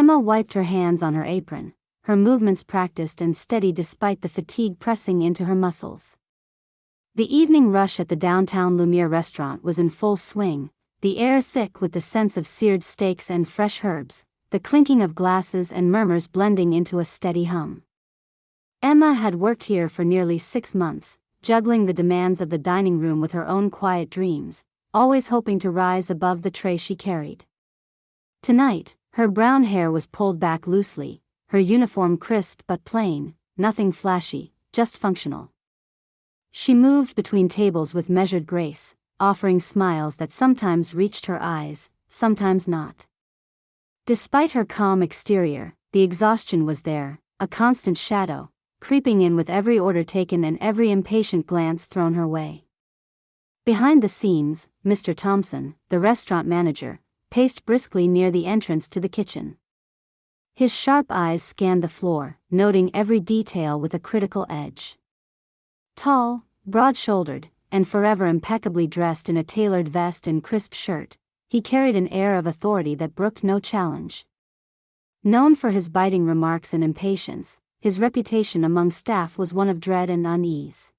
Emma wiped her hands on her apron, her movements practiced and steady despite the fatigue pressing into her muscles. The evening rush at the downtown Lumiere restaurant was in full swing, the air thick with the sense of seared steaks and fresh herbs, the clinking of glasses and murmurs blending into a steady hum. Emma had worked here for nearly 6 months, juggling the demands of the dining room with her own quiet dreams, always hoping to rise above the tray she carried. Tonight, her brown hair was pulled back loosely, her uniform crisp but plain, nothing flashy, just functional. She moved between tables with measured grace, offering smiles that sometimes reached her eyes, sometimes not. Despite her calm exterior, the exhaustion was there, a constant shadow, creeping in with every order taken and every impatient glance thrown her way. Behind the scenes, Mr. Thompson, the restaurant manager, paced briskly near the entrance to the kitchen. His sharp eyes scanned the floor, noting every detail with a critical edge. Tall, broad-shouldered, and forever impeccably dressed in a tailored vest and crisp shirt, he carried an air of authority that brooked no challenge. Known for his biting remarks and impatience, his reputation among staff was one of dread and unease.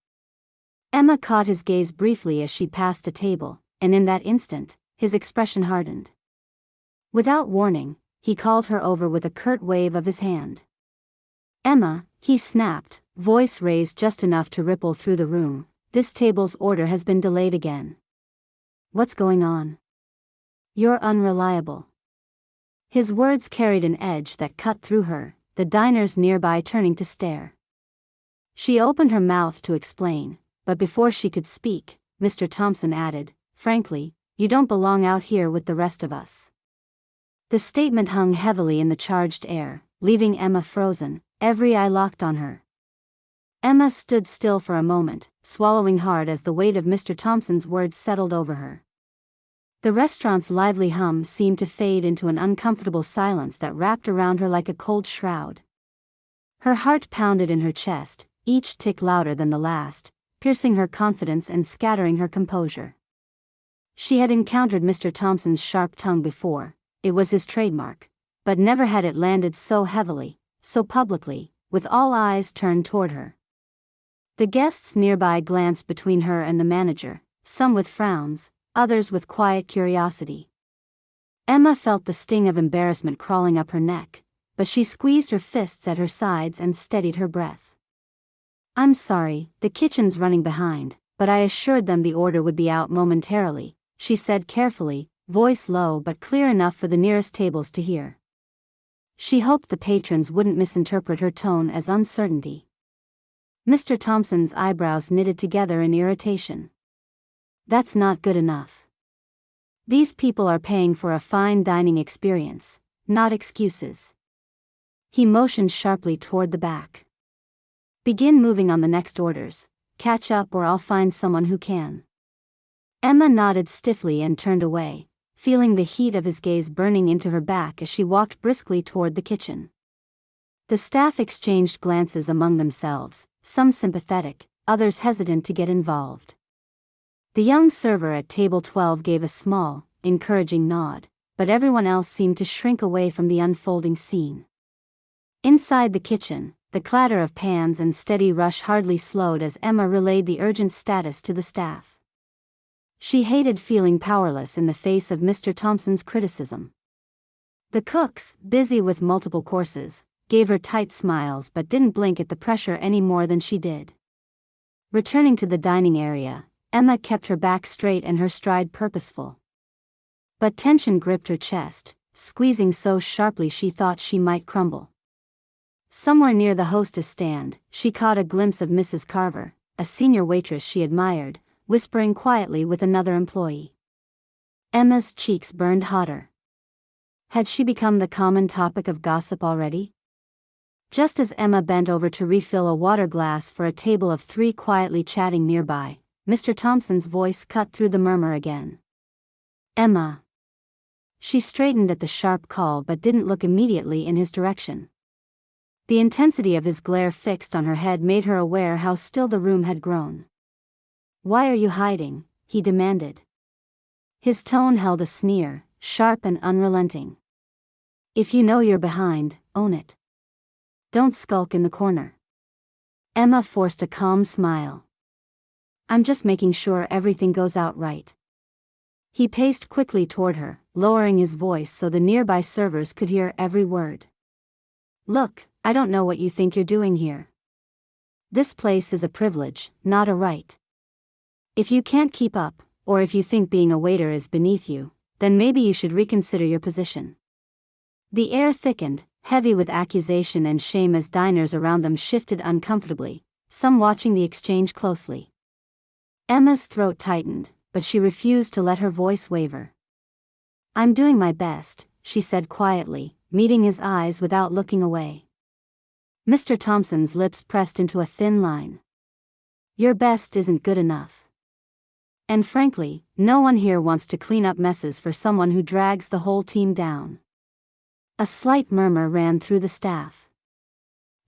Emma caught his gaze briefly as she passed a table, and in that instant, his expression hardened. Without warning, he called her over with a curt wave of his hand. "Emma," he snapped, voice raised just enough to ripple through the room, "this table's order has been delayed again." "What's going on?" "You're unreliable." His words carried an edge that cut through her, the diners nearby turning to stare. She opened her mouth to explain, but before she could speak, Mr. Thompson added, "Frankly, you don't belong out here with the rest of us." The statement hung heavily in the charged air, leaving Emma frozen, every eye locked on her. Emma stood still for a moment, swallowing hard as the weight of Mr. Thompson's words settled over her. The restaurant's lively hum seemed to fade into an uncomfortable silence that wrapped around her like a cold shroud. Her heart pounded in her chest, each tick louder than the last, piercing her confidence and scattering her composure. She had encountered Mr. Thompson's sharp tongue before, it was his trademark, but never had it landed so heavily, so publicly, with all eyes turned toward her. The guests nearby glanced between her and the manager, some with frowns, others with quiet curiosity. Emma felt the sting of embarrassment crawling up her neck, but she squeezed her fists at her sides and steadied her breath. "I'm sorry, the kitchen's running behind, but I assured them the order would be out momentarily," she said carefully, voice low but clear enough for the nearest tables to hear. She hoped the patrons wouldn't misinterpret her tone as uncertainty. Mr. Thompson's eyebrows knitted together in irritation. "That's not good enough. These people are paying for a fine dining experience, not excuses." He motioned sharply toward the back. "Begin moving on the next orders, catch up or I'll find someone who can." Emma nodded stiffly and turned away, feeling the heat of his gaze burning into her back as she walked briskly toward the kitchen. The staff exchanged glances among themselves, some sympathetic, others hesitant to get involved. The young server at table 12 gave a small, encouraging nod, but everyone else seemed to shrink away from the unfolding scene. Inside the kitchen, the clatter of pans and steady rush hardly slowed as Emma relayed the urgent status to the staff. She hated feeling powerless in the face of Mr. Thompson's criticism. The cooks, busy with multiple courses, gave her tight smiles but didn't blink at the pressure any more than she did. Returning to the dining area, Emma kept her back straight and her stride purposeful. But tension gripped her chest, squeezing so sharply she thought she might crumble. Somewhere near the hostess stand, she caught a glimpse of Mrs. Carver, a senior waitress she admired, whispering quietly with another employee. Emma's cheeks burned hotter. Had she become the common topic of gossip already? Just as Emma bent over to refill a water glass for a table of 3 quietly chatting nearby, Mr. Thompson's voice cut through the murmur again. "Emma." She straightened at the sharp call but didn't look immediately in his direction. The intensity of his glare fixed on her head made her aware how still the room had grown. "Why are you hiding?" he demanded. His tone held a sneer, sharp and unrelenting. If you know you're behind, own it. Don't skulk in the corner. Emma forced a calm smile. I'm just making sure everything goes out right. He paced quickly toward her, lowering his voice so the nearby servers could hear every word. Look, I don't know what you think you're doing here. This place is a privilege, not a right. If you can't keep up, or if you think being a waiter is beneath you, then maybe you should reconsider your position. The air thickened, heavy with accusation and shame as diners around them shifted uncomfortably, some watching the exchange closely. Emma's throat tightened, but she refused to let her voice waver. I'm doing my best, she said quietly, meeting his eyes without looking away. Mr. Thompson's lips pressed into a thin line. Your best isn't good enough. And frankly, no one here wants to clean up messes for someone who drags the whole team down. A slight murmur ran through the staff.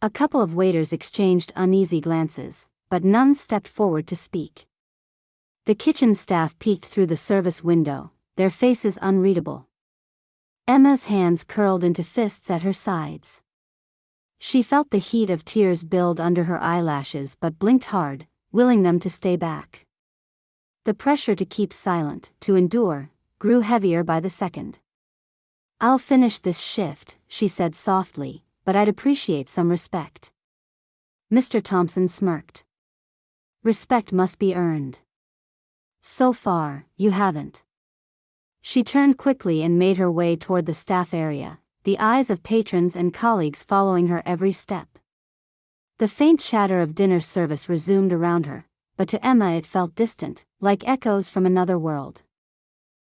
A couple of waiters exchanged uneasy glances, but none stepped forward to speak. The kitchen staff peeked through the service window, their faces unreadable. Emma's hands curled into fists at her sides. She felt the heat of tears build under her eyelashes but blinked hard, willing them to stay back. The pressure to keep silent, to endure, grew heavier by the second. I'll finish this shift, she said softly, but I'd appreciate some respect. Mr. Thompson smirked. Respect must be earned. So far, you haven't. She turned quickly and made her way toward the staff area, the eyes of patrons and colleagues following her every step. The faint chatter of dinner service resumed around her, but to Emma it felt distant, like echoes from another world.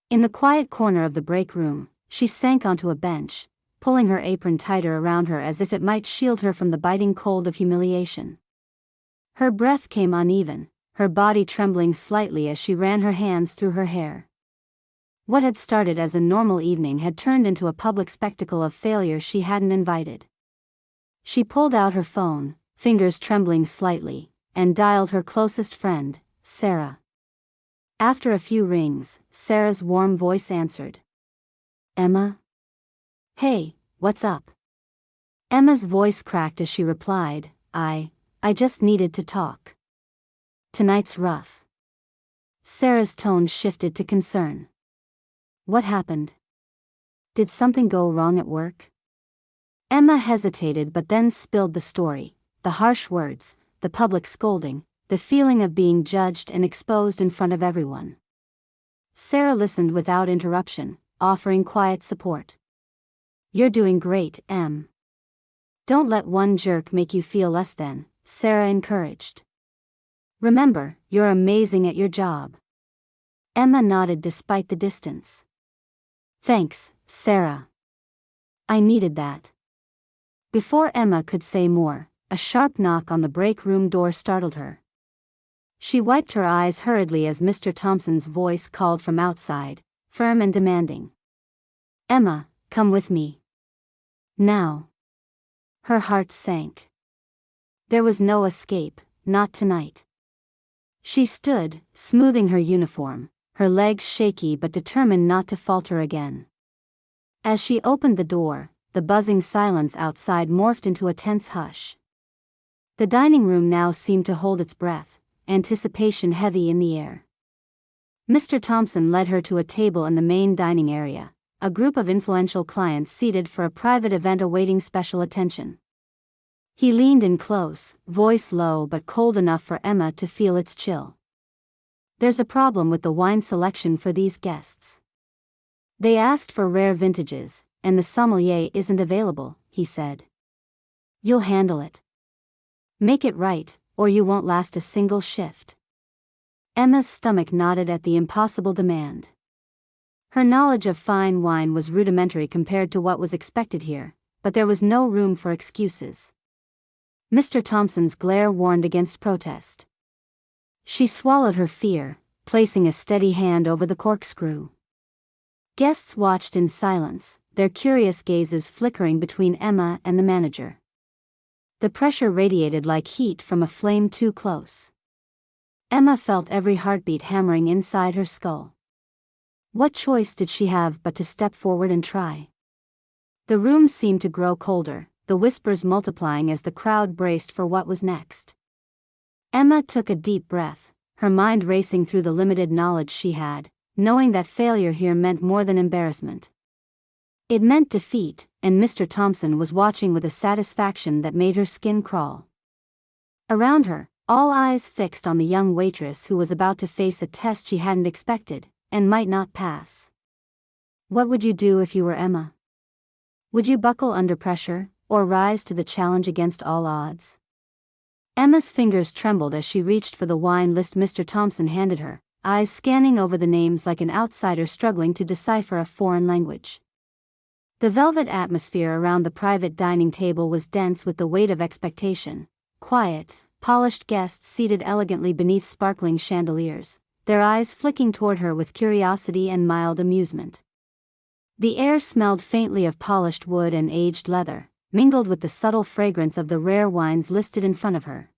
In the quiet corner of the break room, she sank onto a bench, pulling her apron tighter around her as if it might shield her from the biting cold of humiliation. Her breath came uneven, her body trembling slightly as she ran her hands through her hair. What had started as a normal evening had turned into a public spectacle of failure she hadn't invited. She pulled out her phone, fingers trembling slightly, and dialed her closest friend, Sarah. After a few rings, Sarah's warm voice answered. Emma? Hey, what's up? Emma's voice cracked as she replied, I just needed to talk. Tonight's rough. Sarah's tone shifted to concern. What happened? Did something go wrong at work? Emma hesitated but then spilled the story, the harsh words, the public scolding, the feeling of being judged and exposed in front of everyone. Sarah listened without interruption, offering quiet support. You're doing great, Em. Don't let one jerk make you feel less than, Sarah encouraged. Remember, you're amazing at your job. Emma nodded despite the distance. Thanks, Sarah. I needed that. Before Emma could say more, a sharp knock on the break room door startled her. She wiped her eyes hurriedly as Mr. Thompson's voice called from outside, firm and demanding. Emma, come with me. Now. Her heart sank. There was no escape, not tonight. She stood, smoothing her uniform, her legs shaky but determined not to falter again. As she opened the door, the buzzing silence outside morphed into a tense hush. The dining room now seemed to hold its breath, anticipation heavy in the air. Mr. Thompson led her to a table in the main dining area, a group of influential clients seated for a private event awaiting special attention. He leaned in close, voice low but cold enough for Emma to feel its chill. There's a problem with the wine selection for these guests. They asked for rare vintages, and the sommelier isn't available, he said. You'll handle it. Make it right, or you won't last a single shift. Emma's stomach nodded at the impossible demand. Her knowledge of fine wine was rudimentary compared to what was expected here, but there was no room for excuses. Mr. Thompson's glare warned against protest. She swallowed her fear, placing a steady hand over the corkscrew. Guests watched in silence, their curious gazes flickering between Emma and the manager. The pressure radiated like heat from a flame too close. Emma felt every heartbeat hammering inside her skull. What choice did she have but to step forward and try? The room seemed to grow colder, the whispers multiplying as the crowd braced for what was next. Emma took a deep breath, her mind racing through the limited knowledge she had, knowing that failure here meant more than embarrassment. It meant defeat, and Mr. Thompson was watching with a satisfaction that made her skin crawl. Around her, all eyes fixed on the young waitress who was about to face a test she hadn't expected, and might not pass. What would you do if you were Emma? Would you buckle under pressure, or rise to the challenge against all odds? Emma's fingers trembled as she reached for the wine list Mr. Thompson handed her, eyes scanning over the names like an outsider struggling to decipher a foreign language. The velvet atmosphere around the private dining table was dense with the weight of expectation. Quiet, polished guests seated elegantly beneath sparkling chandeliers, their eyes flicking toward her with curiosity and mild amusement. The air smelled faintly of polished wood and aged leather, mingled with the subtle fragrance of the rare wines listed in front of her.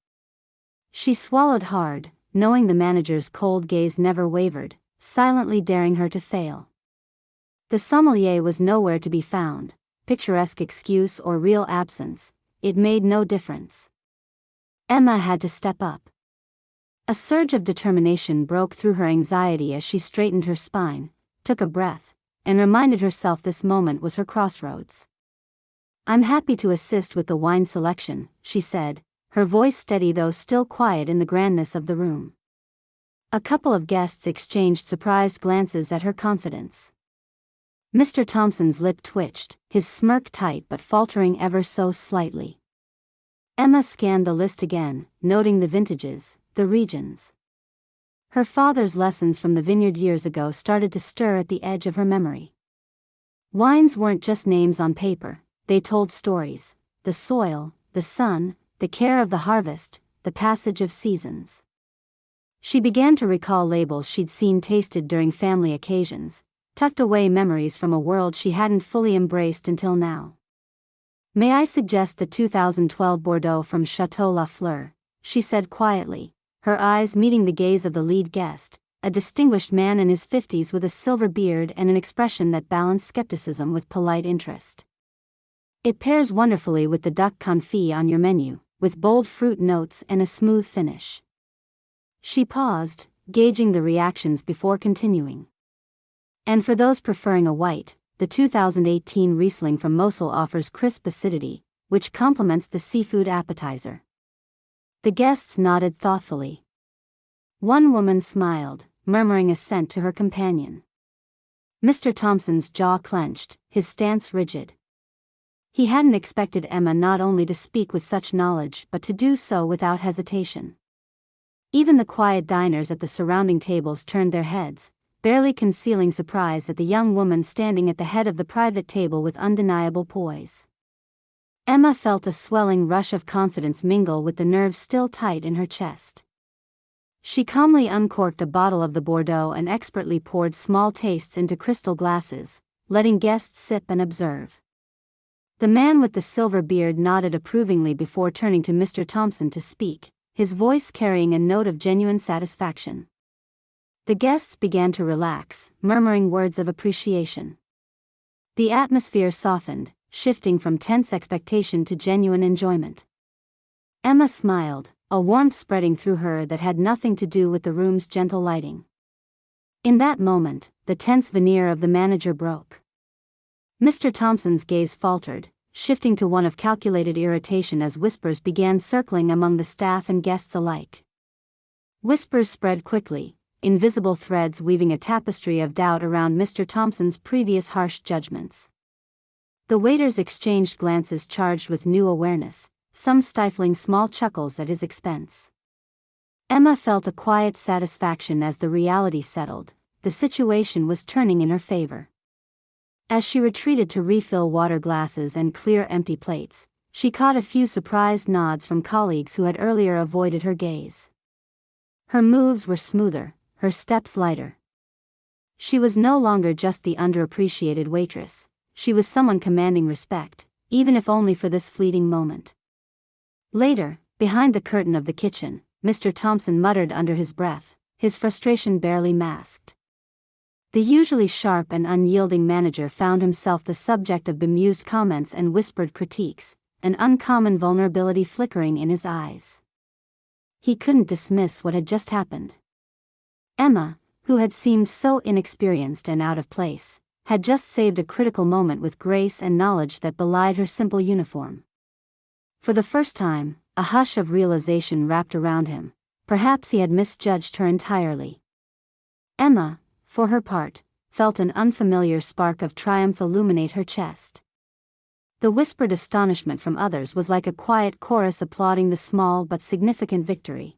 She swallowed hard, knowing the manager's cold gaze never wavered, silently daring her to fail. The sommelier was nowhere to be found, picturesque excuse or real absence, it made no difference. Emma had to step up. A surge of determination broke through her anxiety as she straightened her spine, took a breath, and reminded herself this moment was her crossroads. "I'm happy to assist with the wine selection," she said, her voice steady though still quiet in the grandness of the room. A couple of guests exchanged surprised glances at her confidence. Mr. Thompson's lip twitched, his smirk tight but faltering ever so slightly. Emma scanned the list again, noting the vintages, the regions. Her father's lessons from the vineyard years ago started to stir at the edge of her memory. Wines weren't just names on paper, they told stories: the soil, the sun, the care of the harvest, the passage of seasons. She began to recall labels she'd seen tasted during family occasions, tucked away memories from a world she hadn't fully embraced until now. "May I suggest the 2012 Bordeaux from Chateau La Fleur," she said quietly, her eyes meeting the gaze of the lead guest, a distinguished man in his 50s with a silver beard and an expression that balanced skepticism with polite interest. "It pairs wonderfully with the duck confit on your menu, with bold fruit notes and a smooth finish." She paused, gauging the reactions before continuing. "And for those preferring a white, the 2018 Riesling from Mosel offers crisp acidity, which complements the seafood appetizer." The guests nodded thoughtfully. One woman smiled, murmuring assent to her companion. Mr. Thompson's jaw clenched, his stance rigid. He hadn't expected Emma not only to speak with such knowledge but to do so without hesitation. Even the quiet diners at the surrounding tables turned their heads, barely concealing surprise at the young woman standing at the head of the private table with undeniable poise. Emma felt a swelling rush of confidence mingle with the nerves still tight in her chest. She calmly uncorked a bottle of the Bordeaux and expertly poured small tastes into crystal glasses, letting guests sip and observe. The man with the silver beard nodded approvingly before turning to Mr. Thompson to speak, his voice carrying a note of genuine satisfaction. The guests began to relax, murmuring words of appreciation. The atmosphere softened, shifting from tense expectation to genuine enjoyment. Emma smiled, a warmth spreading through her that had nothing to do with the room's gentle lighting. In that moment, the tense veneer of the manager broke. Mr. Thompson's gaze faltered, shifting to one of calculated irritation as whispers began circling among the staff and guests alike. Whispers spread quickly, invisible threads weaving a tapestry of doubt around Mr. Thompson's previous harsh judgments. The waiters exchanged glances charged with new awareness, some stifling small chuckles at his expense. Emma felt a quiet satisfaction as the reality settled, the situation was turning in her favor. As she retreated to refill water glasses and clear empty plates, she caught a few surprised nods from colleagues who had earlier avoided her gaze. Her moves were smoother, her steps lighter. She was no longer just the underappreciated waitress, she was someone commanding respect, even if only for this fleeting moment. Later, behind the curtain of the kitchen, Mr. Thompson muttered under his breath, his frustration barely masked. The usually sharp and unyielding manager found himself the subject of bemused comments and whispered critiques, an uncommon vulnerability flickering in his eyes. He couldn't dismiss what had just happened. Emma, who had seemed so inexperienced and out of place, had just saved a critical moment with grace and knowledge that belied her simple uniform. For the first time, a hush of realization wrapped around him. Perhaps he had misjudged her entirely. Emma, for her part, felt an unfamiliar spark of triumph illuminate her chest. The whispered astonishment from others was like a quiet chorus applauding the small but significant victory.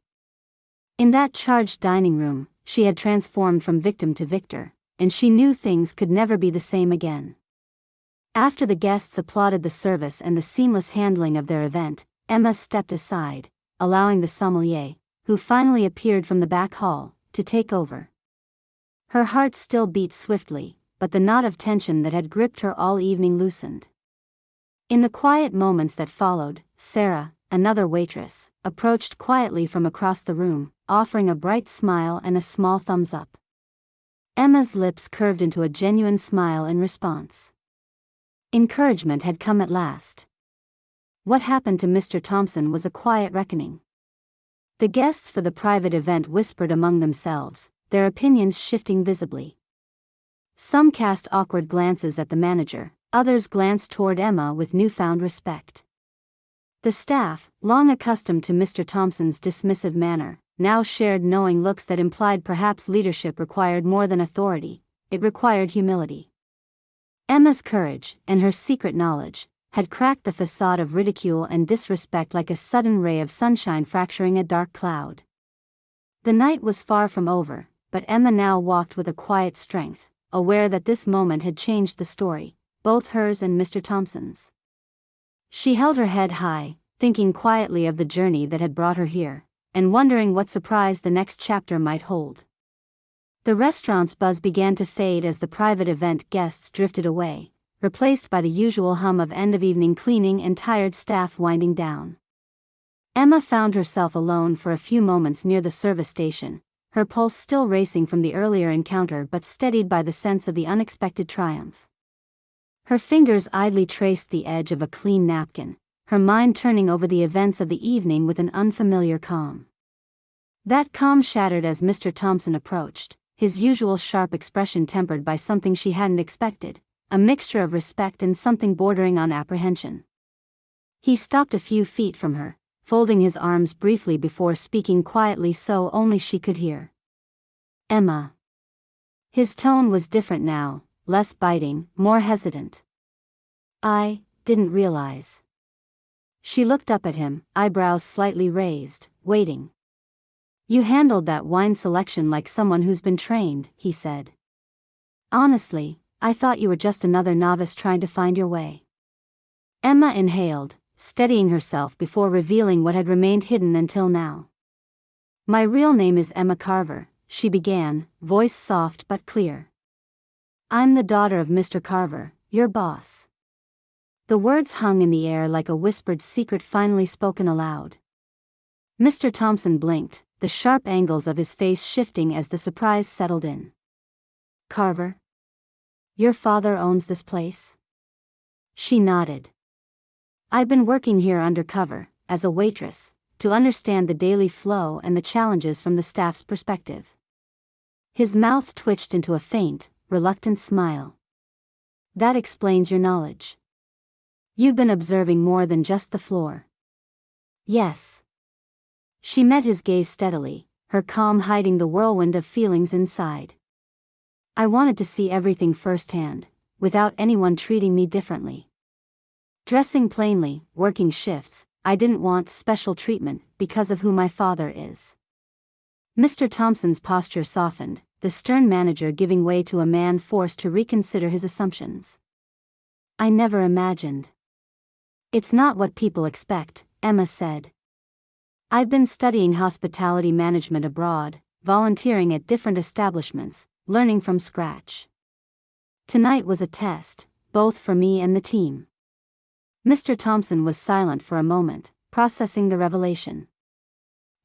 In that charged dining room, she had transformed from victim to victor, and she knew things could never be the same again. After the guests applauded the service and the seamless handling of their event, Emma stepped aside, allowing the sommelier, who finally appeared from the back hall, to take over. Her heart still beat swiftly, but the knot of tension that had gripped her all evening loosened. In the quiet moments that followed, Sarah, another waitress, approached quietly from across the room, offering a bright smile and a small thumbs up. Emma's lips curved into a genuine smile in response. Encouragement had come at last. What happened to Mr. Thompson was a quiet reckoning. The guests for the private event whispered among themselves, their opinions shifting visibly. Some cast awkward glances at the manager, others glanced toward Emma with newfound respect. The staff, long accustomed to Mr. Thompson's dismissive manner, now shared knowing looks that implied perhaps leadership required more than authority, it required humility. Emma's courage, and her secret knowledge, had cracked the facade of ridicule and disrespect like a sudden ray of sunshine fracturing a dark cloud. The night was far from over, but Emma now walked with a quiet strength, aware that this moment had changed the story, both hers and Mr. Thompson's. She held her head high, thinking quietly of the journey that had brought her here, and wondering what surprise the next chapter might hold. The restaurant's buzz began to fade as the private event guests drifted away, replaced by the usual hum of end-of-evening cleaning and tired staff winding down. Emma found herself alone for a few moments near the service station, her pulse still racing from the earlier encounter but steadied by the sense of the unexpected triumph. Her fingers idly traced the edge of a clean napkin, her mind turning over the events of the evening with an unfamiliar calm. That calm shattered as Mr. Thompson approached, his usual sharp expression tempered by something she hadn't expected, a mixture of respect and something bordering on apprehension. He stopped a few feet from her, folding his arms briefly before speaking quietly so only she could hear. "Emma." His tone was different now, less biting, more hesitant. "I didn't realize." She looked up at him, eyebrows slightly raised, waiting. "You handled that wine selection like someone who's been trained," he said. "Honestly, I thought you were just another novice trying to find your way." Emma inhaled, steadying herself before revealing what had remained hidden until now. "My real name is Emma Carver," she began, voice soft but clear. "I'm the daughter of Mr. Carver, your boss." The words hung in the air like a whispered secret finally spoken aloud. Mr. Thompson blinked, the sharp angles of his face shifting as the surprise settled in. "Carver? Your father owns this place?" She nodded. "I've been working here undercover, as a waitress, to understand the daily flow and the challenges from the staff's perspective." His mouth twitched into a faint, reluctant smile. "That explains your knowledge. You've been observing more than just the floor." "Yes." She met his gaze steadily, her calm hiding the whirlwind of feelings inside. "I wanted to see everything firsthand, without anyone treating me differently. Dressing plainly, working shifts, I didn't want special treatment because of who my father is." Mr. Thompson's posture softened, the stern manager giving way to a man forced to reconsider his assumptions. "I never imagined." "It's not what people expect," Emma said. "I've been studying hospitality management abroad, volunteering at different establishments, learning from scratch. Tonight was a test, both for me and the team." Mr. Thompson was silent for a moment, processing the revelation.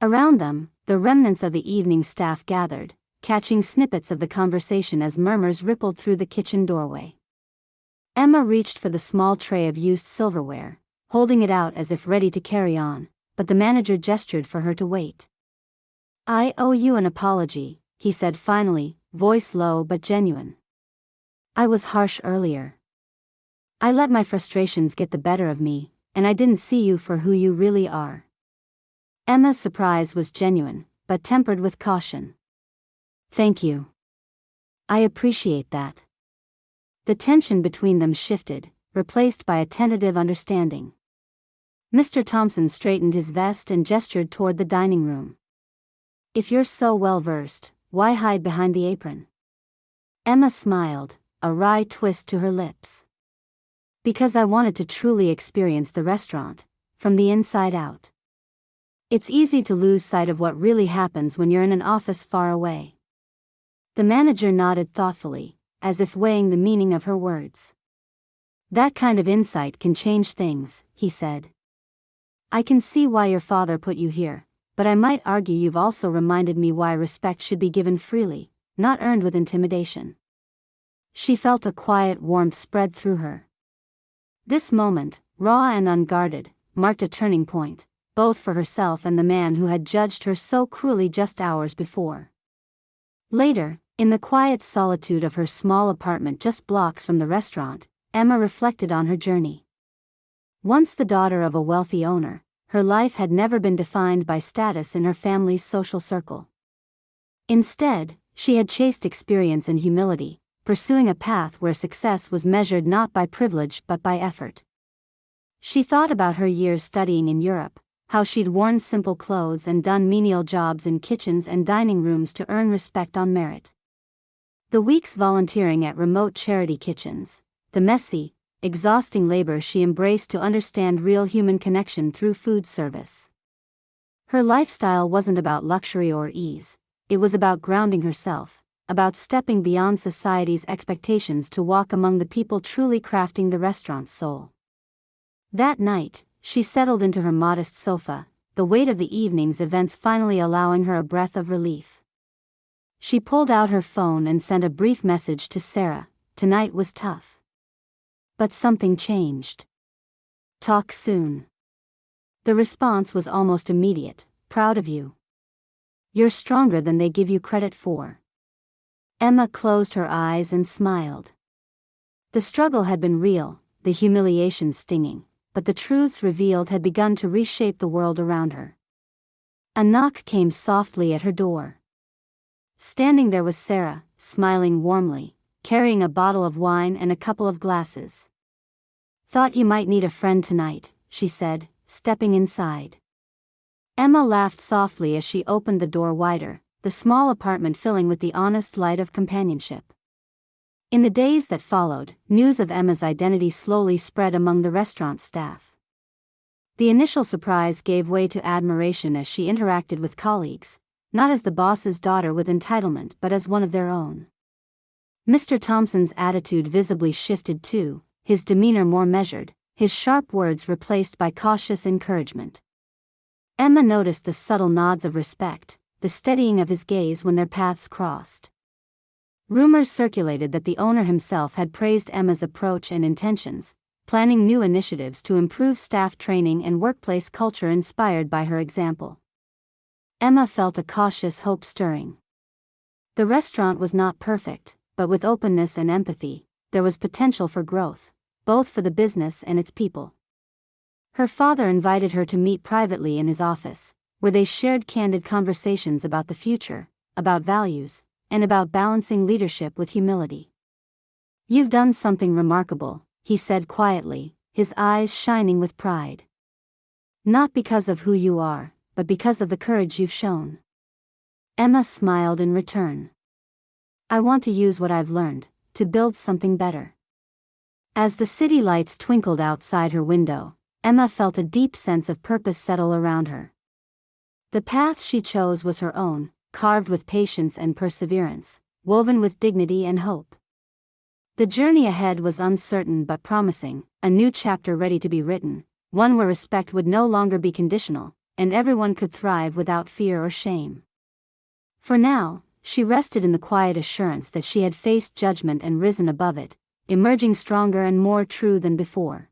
Around them, the remnants of the evening staff gathered, catching snippets of the conversation as murmurs rippled through the kitchen doorway. Emma reached for the small tray of used silverware, holding it out as if ready to carry on, but the manager gestured for her to wait. "I owe you an apology," he said finally, voice low but genuine. "I was harsh earlier. I let my frustrations get the better of me, and I didn't see you for who you really are." Emma's surprise was genuine, but tempered with caution. "Thank you. I appreciate that." The tension between them shifted, replaced by a tentative understanding. Mr. Thompson straightened his vest and gestured toward the dining room. "If you're so well versed, why hide behind the apron?" Emma smiled, a wry twist to her lips. "Because I wanted to truly experience the restaurant, from the inside out. It's easy to lose sight of what really happens when you're in an office far away." The manager nodded thoughtfully, as if weighing the meaning of her words. "That kind of insight can change things," he said. "I can see why your father put you here, but I might argue you've also reminded me why respect should be given freely, not earned with intimidation." She felt a quiet warmth spread through her. This moment, raw and unguarded, marked a turning point, both for herself and the man who had judged her so cruelly just hours before. Later, in the quiet solitude of her small apartment just blocks from the restaurant, Emma reflected on her journey. Once the daughter of a wealthy owner, her life had never been defined by status in her family's social circle. Instead, she had chased experience and humility, pursuing a path where success was measured not by privilege but by effort. She thought about her years studying in Europe, how she'd worn simple clothes and done menial jobs in kitchens and dining rooms to earn respect on merit. The weeks volunteering at remote charity kitchens, the messy, exhausting labor she embraced to understand real human connection through food service. Her lifestyle wasn't about luxury or ease, it was about grounding herself, about stepping beyond society's expectations to walk among the people truly crafting the restaurant's soul. That night, she settled into her modest sofa, the weight of the evening's events finally allowing her a breath of relief. She pulled out her phone and sent a brief message to Sarah. Tonight was tough. But something changed. Talk soon. The response was almost immediate. Proud of you. You're stronger than they give you credit for. Emma closed her eyes and smiled. The struggle had been real, the humiliation stinging, but the truths revealed had begun to reshape the world around her. A knock came softly at her door. Standing there was Sarah, smiling warmly, carrying a bottle of wine and a couple of glasses. "Thought you might need a friend tonight," she said, stepping inside. Emma laughed softly as she opened the door wider, the small apartment filling with the honest light of companionship. In the days that followed, news of Emma's identity slowly spread among the restaurant staff. The initial surprise gave way to admiration as she interacted with colleagues, not as the boss's daughter with entitlement but as one of their own. Mr. Thompson's attitude visibly shifted too, his demeanor more measured, his sharp words replaced by cautious encouragement. Emma noticed the subtle nods of respect, the steadying of his gaze when their paths crossed. Rumors circulated that the owner himself had praised Emma's approach and intentions, planning new initiatives to improve staff training and workplace culture inspired by her example. Emma felt a cautious hope stirring. The restaurant was not perfect, but with openness and empathy, there was potential for growth, both for the business and its people. Her father invited her to meet privately in his office, where they shared candid conversations about the future, about values, and about balancing leadership with humility. "You've done something remarkable," he said quietly, his eyes shining with pride. "Not because of who you are, but because of the courage you've shown." Emma smiled in return. "I want to use what I've learned, to build something better." As the city lights twinkled outside her window, Emma felt a deep sense of purpose settle around her. The path she chose was her own, carved with patience and perseverance, woven with dignity and hope. The journey ahead was uncertain but promising, a new chapter ready to be written, one where respect would no longer be conditional, and everyone could thrive without fear or shame. For now, she rested in the quiet assurance that she had faced judgment and risen above it, emerging stronger and more true than before.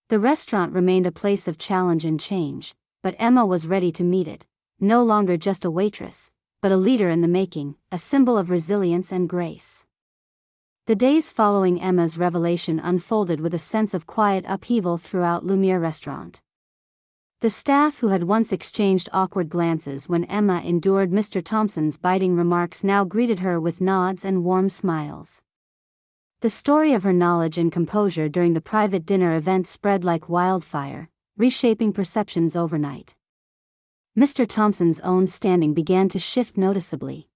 The restaurant remained a place of challenge and change, but Emma was ready to meet it, no longer just a waitress, but a leader in the making, a symbol of resilience and grace. The days following Emma's revelation unfolded with a sense of quiet upheaval throughout Lumiere Restaurant. The staff who had once exchanged awkward glances when Emma endured Mr. Thompson's biting remarks now greeted her with nods and warm smiles. The story of her knowledge and composure during the private dinner event spread like wildfire, reshaping perceptions overnight. Mr. Thompson's own standing began to shift noticeably.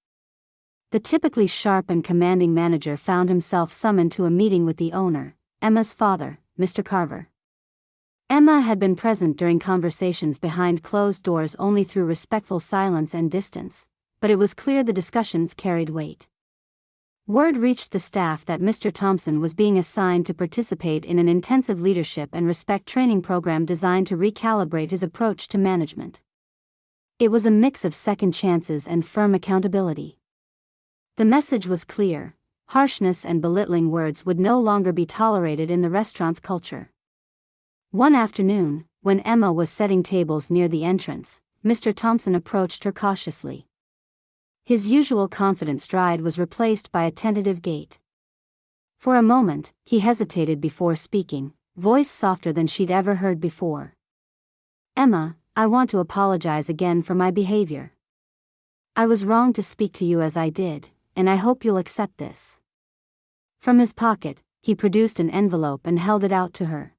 The typically sharp and commanding manager found himself summoned to a meeting with the owner, Emma's father, Mr. Carver. Emma had been present during conversations behind closed doors only through respectful silence and distance, but it was clear the discussions carried weight. Word reached the staff that Mr. Thompson was being assigned to participate in an intensive leadership and respect training program designed to recalibrate his approach to management. It was a mix of second chances and firm accountability. The message was clear: harshness and belittling words would no longer be tolerated in the restaurant's culture. One afternoon, when Emma was setting tables near the entrance, Mr. Thompson approached her cautiously. His usual confident stride was replaced by a tentative gait. For a moment, he hesitated before speaking, voice softer than she'd ever heard before. "Emma, I want to apologize again for my behavior. I was wrong to speak to you as I did, and I hope you'll accept this." From his pocket, he produced an envelope and held it out to her.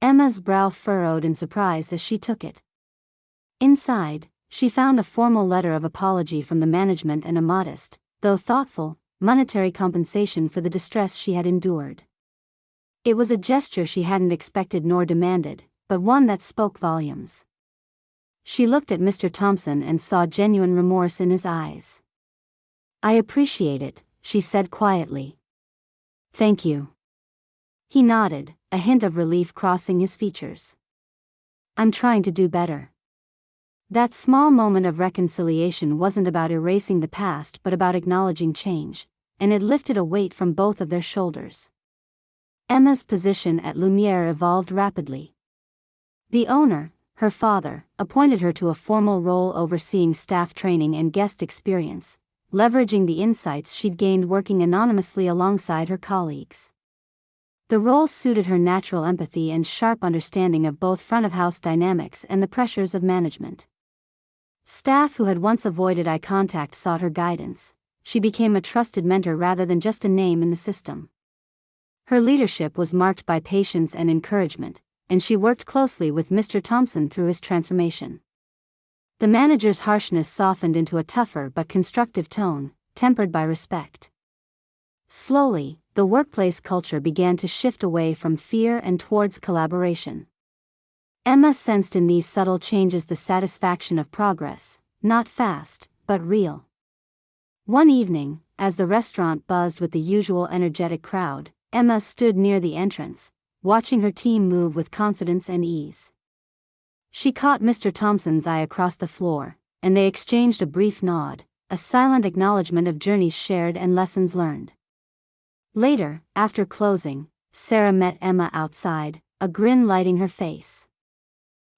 Emma's brow furrowed in surprise as she took it. Inside, she found a formal letter of apology from the management and a modest, though thoughtful, monetary compensation for the distress she had endured. It was a gesture she hadn't expected nor demanded, but one that spoke volumes. She looked at Mr. Thompson and saw genuine remorse in his eyes. "I appreciate it," she said quietly. "Thank you." He nodded, a hint of relief crossing his features. "I'm trying to do better." That small moment of reconciliation wasn't about erasing the past but about acknowledging change, and it lifted a weight from both of their shoulders. Emma's position at Lumiere evolved rapidly. The owner, her father, appointed her to a formal role overseeing staff training and guest experience, leveraging the insights she'd gained working anonymously alongside her colleagues. The role suited her natural empathy and sharp understanding of both front-of-house dynamics and the pressures of management. Staff who had once avoided eye contact sought her guidance. She became a trusted mentor rather than just a name in the system. Her leadership was marked by patience and encouragement, and she worked closely with Mr. Thompson through his transformation. The manager's harshness softened into a tougher but constructive tone, tempered by respect. Slowly, the workplace culture began to shift away from fear and towards collaboration. Emma sensed in these subtle changes the satisfaction of progress, not fast, but real. One evening, as the restaurant buzzed with the usual energetic crowd, Emma stood near the entrance, watching her team move with confidence and ease. She caught Mr. Thompson's eye across the floor, and they exchanged a brief nod, a silent acknowledgement of journeys shared and lessons learned. Later, after closing, Sarah met Emma outside, a grin lighting her face.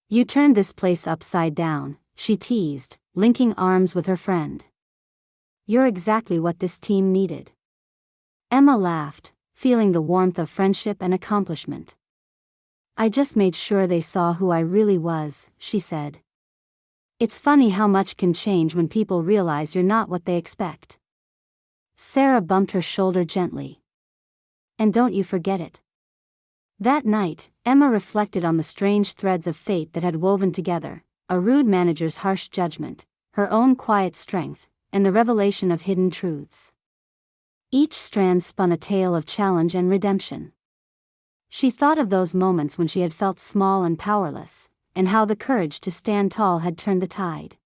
"You turned this place upside down," she teased, linking arms with her friend. "You're exactly what this team needed." Emma laughed, feeling the warmth of friendship and accomplishment. "I just made sure they saw who I really was," she said. "It's funny how much can change when people realize you're not what they expect." Sarah bumped her shoulder gently. "And don't you forget it." That night, Emma reflected on the strange threads of fate that had woven together, a rude manager's harsh judgment, her own quiet strength, and the revelation of hidden truths. Each strand spun a tale of challenge and redemption. She thought of those moments when she had felt small and powerless, and how the courage to stand tall had turned the tide.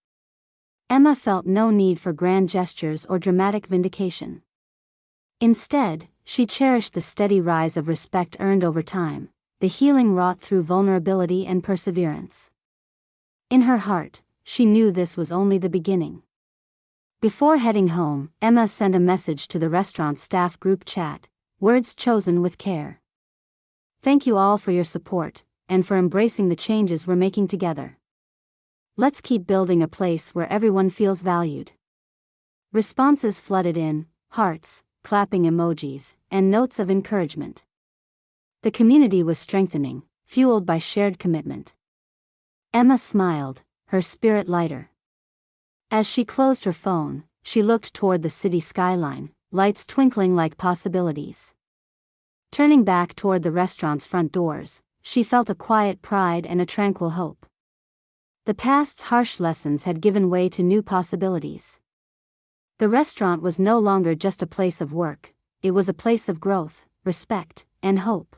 Emma felt no need for grand gestures or dramatic vindication. Instead, she cherished the steady rise of respect earned over time, the healing wrought through vulnerability and perseverance. In her heart, she knew this was only the beginning. Before heading home, Emma sent a message to the restaurant staff group chat, words chosen with care. "Thank you all for your support, and for embracing the changes we're making together. Let's keep building a place where everyone feels valued." Responses flooded in, hearts, clapping emojis, and notes of encouragement. The community was strengthening, fueled by shared commitment. Emma smiled, her spirit lighter. As she closed her phone, she looked toward the city skyline, lights twinkling like possibilities. Turning back toward the restaurant's front doors, she felt a quiet pride and a tranquil hope. The past's harsh lessons had given way to new possibilities. The restaurant was no longer just a place of work, it was a place of growth, respect, and hope.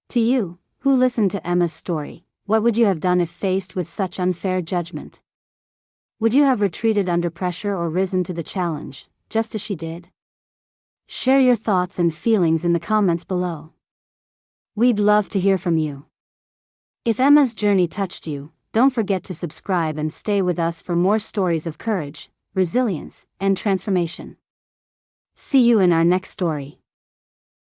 To you, who listened to Emma's story, what would you have done if faced with such unfair judgment? Would you have retreated under pressure or risen to the challenge, just as she did? Share your thoughts and feelings in the comments below. We'd love to hear from you. If Emma's journey touched you, don't forget to subscribe and stay with us for more stories of courage, resilience, and transformation. See you in our next story.